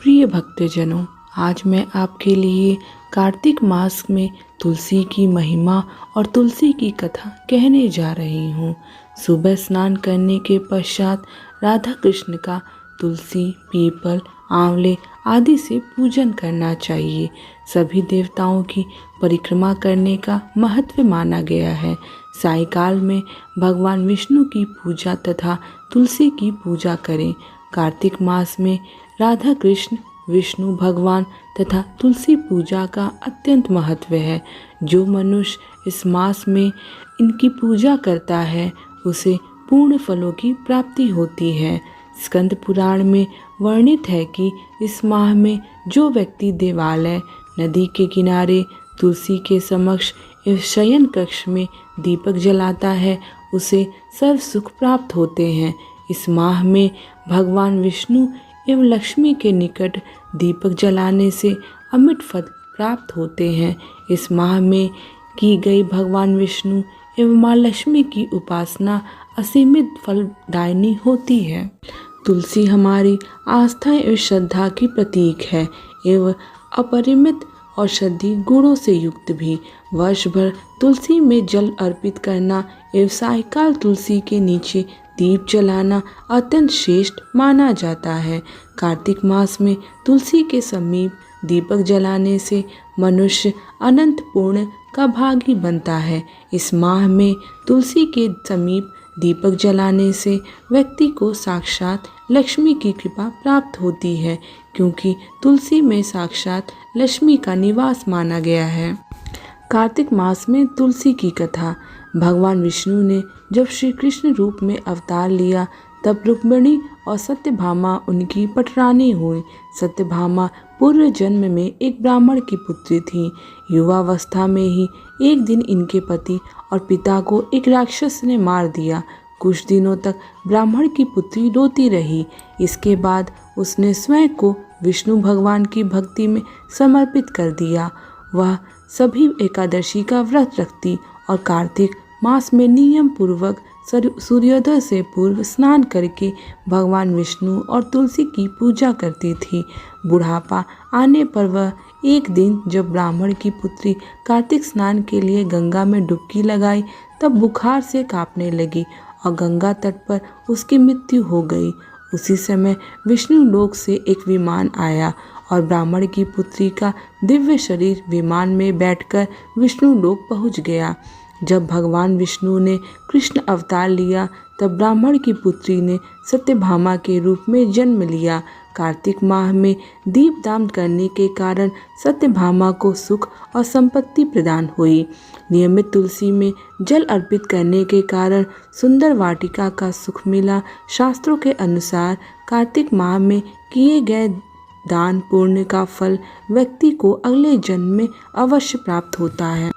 प्रिय भक्तजनों, आज मैं आपके लिए कार्तिक मास में तुलसी की महिमा और तुलसी की कथा कहने जा रही हूँ। सुबह स्नान करने के पश्चात राधा कृष्ण का तुलसी, पीपल, आंवले आदि से पूजन करना चाहिए। सभी देवताओं की परिक्रमा करने का महत्व माना गया है। सायंकाल में भगवान विष्णु की पूजा तथा तुलसी की पूजा करें। कार्तिक मास में राधा कृष्ण, विष्णु भगवान तथा तुलसी पूजा का अत्यंत महत्व है। जो मनुष्य इस मास में इनकी पूजा करता है उसे पूर्ण फलों की प्राप्ति होती है। स्कंद पुराण में वर्णित है कि इस माह में जो व्यक्ति देवालय, नदी के किनारे, तुलसी के समक्ष एवं शयन कक्ष में दीपक जलाता है उसे सर्व सुख प्राप्त होते हैं। इस माह में भगवान विष्णु एवं लक्ष्मी के निकट दीपक जलाने से अमिट फल प्राप्त होते हैं। इस माह में की गई भगवान विष्णु एवं माँ लक्ष्मी की उपासना असीमित फलदायिनी होती है। तुलसी हमारी आस्था एवं श्रद्धा की प्रतीक है एवं अपरिमित औषधि गुणों से युक्त भी। वर्ष भर तुलसी में जल अर्पित करना एवं सायंकाल तुलसी के नीचे दीप जलाना अत्यंत श्रेष्ठ माना जाता है। कार्तिक मास में तुलसी के समीप दीपक जलाने से मनुष्य अनंत पुण्य का भागी बनता है। इस माह में तुलसी के समीप दीपक जलाने से व्यक्ति को साक्षात लक्ष्मी की कृपा प्राप्त होती है, क्योंकि तुलसी में साक्षात लक्ष्मी का निवास माना गया है। कार्तिक मास में तुलसी की कथा। भगवान विष्णु ने जब श्री कृष्ण रूप में अवतार लिया तब रुक्मिणी और सत्यभामा उनकी पटरानी हुई। सत्यभामा पूर्व जन्म में एक ब्राह्मण की पुत्री थी। युवावस्था में ही एक दिन इनके पति और पिता को एक राक्षस ने मार दिया। कुछ दिनों तक ब्राह्मण की पुत्री रोती रही। इसके बाद उसने स्वयं को विष्णु भगवान की भक्ति में समर्पित कर दिया। वह सभी एकादशी का व्रत रखती और कार्तिक मास में नियम पूर्वक सूर्योदय से पूर्व स्नान करके भगवान विष्णु और तुलसी की पूजा करती थी। बुढ़ापा आने पर वह एक दिन जब ब्राह्मण की पुत्री कार्तिक स्नान के लिए गंगा में डुबकी लगाई तब बुखार से कांपने लगी और गंगा तट पर उसकी मृत्यु हो गई। उसी समय विष्णु लोक से एक विमान आया और ब्राह्मण की पुत्री का दिव्य शरीर विमान में बैठकर विष्णु लोक पहुंच गया। जब भगवान विष्णु ने कृष्ण अवतार लिया तब ब्राह्मण की पुत्री ने सत्यभामा के रूप में जन्म लिया। कार्तिक माह में दीपदान करने के कारण सत्यभामा को सुख और संपत्ति प्रदान हुई। नियमित तुलसी में जल अर्पित करने के कारण सुंदर वाटिका का सुख मिला। शास्त्रों के अनुसार कार्तिक माह में किए गए दान पुण्य का फल व्यक्ति को अगले जन्म में अवश्य प्राप्त होता है।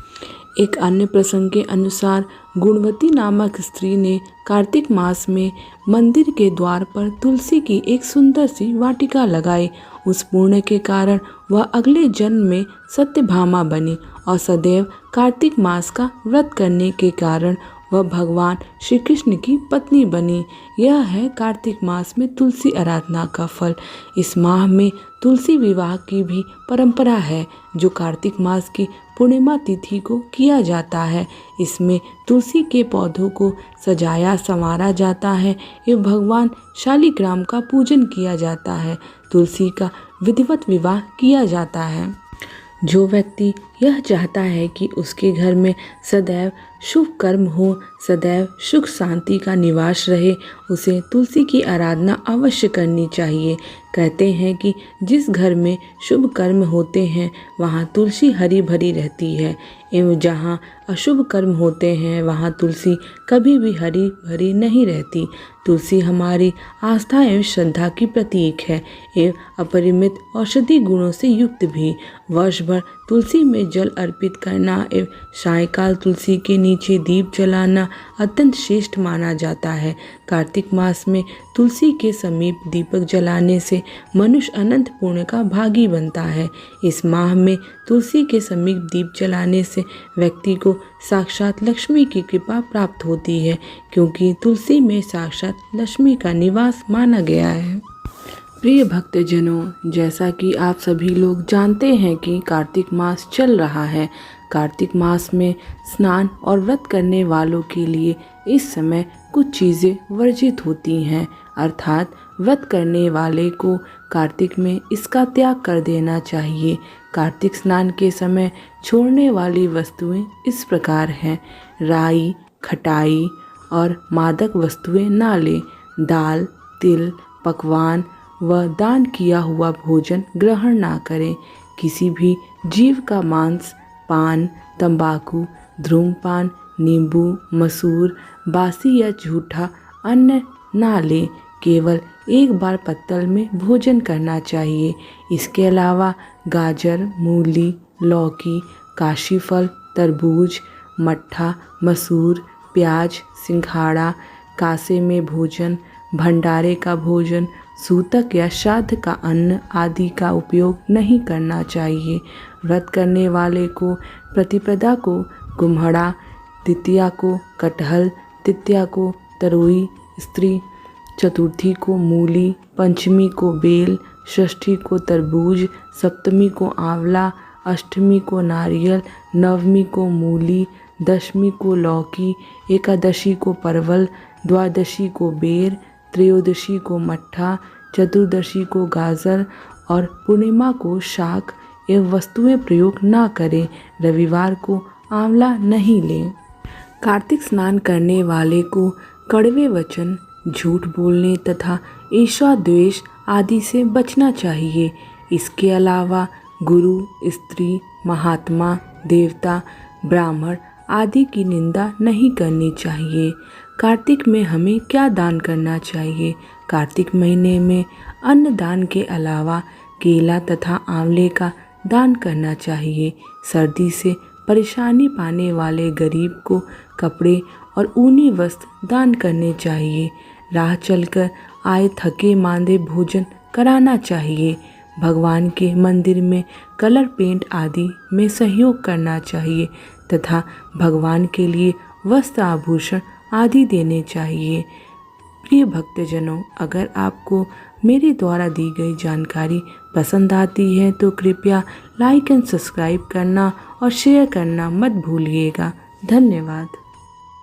एक अन्य प्रसंग के अनुसार गुणवती नामक स्त्री ने कार्तिक मास में मंदिर के द्वार पर तुलसी की एक सुंदर सी वाटिका लगाई। उस पुण्य के कारण वह अगले जन्म में सत्यभामा बनी और सदैव कार्तिक मास का व्रत करने के कारण वह भगवान श्री कृष्ण की पत्नी बनी। यह है कार्तिक मास में तुलसी आराधना का फल। इस माह में तुलसी विवाह की भी परंपरा है, जो कार्तिक मास की पूर्णिमा तिथि को किया जाता है। इसमें तुलसी के पौधों को सजाया संवारा जाता है एवं भगवान शालिग्राम का पूजन किया जाता है। तुलसी का विधिवत विवाह किया जाता है। जो व्यक्ति यह चाहता है कि उसके घर में सदैव शुभ कर्म हो, सदैव सुख शांति का निवास रहे, उसे तुलसी की आराधना अवश्य करनी चाहिए। कहते हैं कि जिस घर में शुभ कर्म होते हैं वहाँ तुलसी हरी भरी रहती है एवं जहाँ अशुभ कर्म होते हैं वहाँ तुलसी कभी भी हरी भरी नहीं रहती। तुलसी हमारी आस्था एवं श्रद्धा की प्रतीक है एवं अपरिमित औषधि गुणों से युक्त भी। वर्ष भर तुलसी में जल अर्पित करना एवं सायंकाल तुलसी के नीचे दीप जलाना अत्यंत श्रेष्ठ माना जाता है। कार्तिक मास में तुलसी के समीप दीपक जलाने से मनुष्य अनंत पुण्य का भागी बनता है। इस माह में तुलसी के समीप दीप जलाने से व्यक्ति को साक्षात लक्ष्मी की कृपा प्राप्त होती है, क्योंकि तुलसी में साक्षात लक्ष्मी का निवास माना गया है। प्रिय भक्तजनों, जैसा कि आप सभी लोग जानते हैं कि कार्तिक मास चल रहा है। कार्तिक मास में स्नान और व्रत करने वालों के लिए इस समय कुछ चीज़ें वर्जित होती हैं, अर्थात व्रत करने वाले को कार्तिक में इसका त्याग कर देना चाहिए। कार्तिक स्नान के समय छोड़ने वाली वस्तुएं इस प्रकार हैं: राई, खटाई और मादक वस्तुएं ना लें। दाल, तिल, पकवान व दान किया हुआ भोजन ग्रहण ना करें। किसी भी जीव का मांस, पान, तंबाकू, धूम्रपान, नींबू, मसूर, बासी या झूठा अन्न ना लें। केवल एक बार पत्तल में भोजन करना चाहिए। इसके अलावा गाजर, मूली, लौकी, काशीफल, तरबूज, मट्ठा, मसूर, प्याज, सिंघाड़ा, कासे में भोजन, भंडारे का भोजन, सूतक या श्राद्ध का अन्न आदि का उपयोग नहीं करना चाहिए। व्रत करने वाले को प्रतिपदा को कुम्हड़ा, द्वितीया को कटहल, तृतीया को तरोई, स्त्री चतुर्थी को मूली, पंचमी को बेल, षष्ठी को तरबूज, सप्तमी को आंवला, अष्टमी को नारियल, नवमी को मूली, दशमी को लौकी, एकादशी को परवल, द्वादशी को बेर, त्रयोदशी को मट्ठा, चतुर्दशी को गाजर और पूर्णिमा को शाक एवं वस्तुएं प्रयोग ना करें। रविवार को आंवला नहीं लें। कार्तिक स्नान करने वाले को कड़वे वचन, झूठ बोलने तथा ईर्ष्या द्वेष आदि से बचना चाहिए। इसके अलावा गुरु, स्त्री, महात्मा, देवता, ब्राह्मण आदि की निंदा नहीं करनी चाहिए। कार्तिक में हमें क्या दान करना चाहिए? कार्तिक महीने में अन्न दान के अलावा केला तथा आंवले का दान करना चाहिए। सर्दी से परेशानी पाने वाले गरीब को कपड़े और ऊनी वस्त्र दान करने चाहिए। राह चलकर आए थके मांदे भोजन कराना चाहिए। भगवान के मंदिर में कलर पेंट आदि में सहयोग करना चाहिए तथा भगवान के लिए वस्त्र आभूषण आदि देने चाहिए। प्रिय भक्तजनों, अगर आपको मेरे द्वारा दी गई जानकारी पसंद आती है तो कृपया लाइक एंड सब्सक्राइब करना और शेयर करना मत भूलिएगा। धन्यवाद।